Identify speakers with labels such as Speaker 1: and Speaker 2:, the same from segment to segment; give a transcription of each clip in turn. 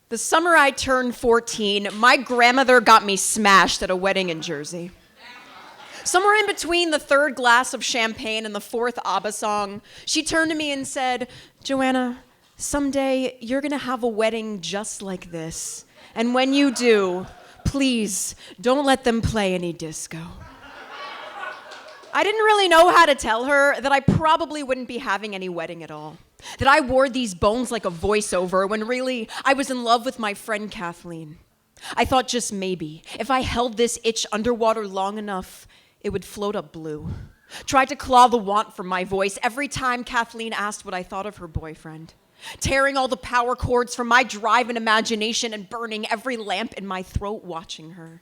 Speaker 1: The summer I turned 14, my grandmother got me smashed at a wedding in Jersey. Somewhere in between the third glass of champagne and the fourth ABBA song, she turned to me and said, "Joanna, someday you're gonna have a wedding just like this. And when you do, please don't let them play any disco." I didn't really know how to tell her that I probably wouldn't be having any wedding at all. That I wore these bones like a voiceover when really I was in love with my friend Kathleen. I thought just maybe, if I held this itch underwater long enough, it would float up blue. Tried to claw the want from my voice every time Kathleen asked what I thought of her boyfriend. Tearing all the power cords from my drive and imagination and burning every lamp in my throat watching her.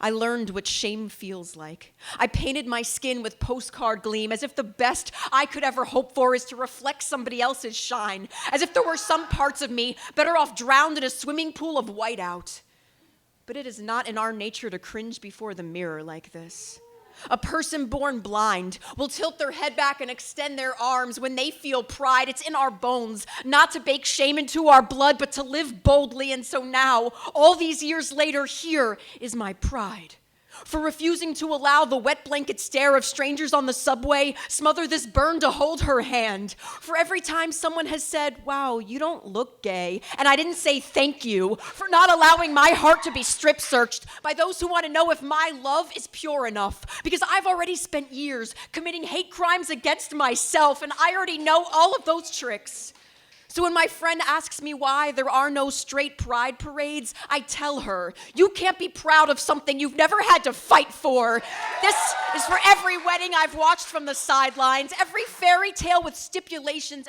Speaker 1: I learned what shame feels like. I painted my skin with postcard gleam as if the best I could ever hope for is to reflect somebody else's shine, as if there were some parts of me better off drowned in a swimming pool of whiteout. But it is not in our nature to cringe before the mirror like this. A person born blind will tilt their head back and extend their arms when they feel pride. It's in our bones, not to bake shame into our blood, but to live boldly. And so now, all these years later, here is my pride. For refusing to allow the wet blanket stare of strangers on the subway smother this burn to hold her hand. For every time someone has said, "Wow, you don't look gay," and I didn't say thank you. For not allowing my heart to be strip searched by those who want to know if my love is pure enough. Because I've already spent years committing hate crimes against myself, and I already know all of those tricks. So when my friend asks me why there are no straight pride parades, I tell her, you can't be proud of something you've never had to fight for. This is for every wedding I've watched from the sidelines, every fairy tale with stipulations,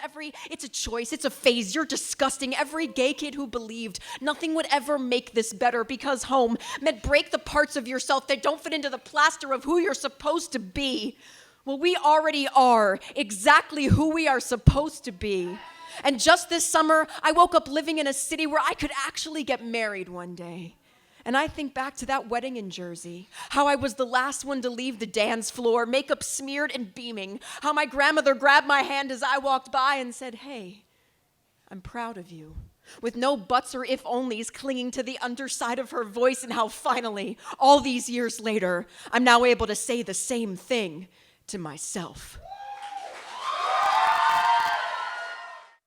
Speaker 1: it's a choice, it's a phase, you're disgusting, every gay kid who believed nothing would ever make this better because home meant break the parts of yourself that don't fit into the plaster of who you're supposed to be. Well, we already are exactly who we are supposed to be. And just this summer, I woke up living in a city where I could actually get married one day. And I think back to that wedding in Jersey, how I was the last one to leave the dance floor, makeup smeared and beaming, how my grandmother grabbed my hand as I walked by and said, "Hey, I'm proud of you," with no buts or if-onlys clinging to the underside of her voice, and how finally, all these years later, I'm now able to say the same thing to myself.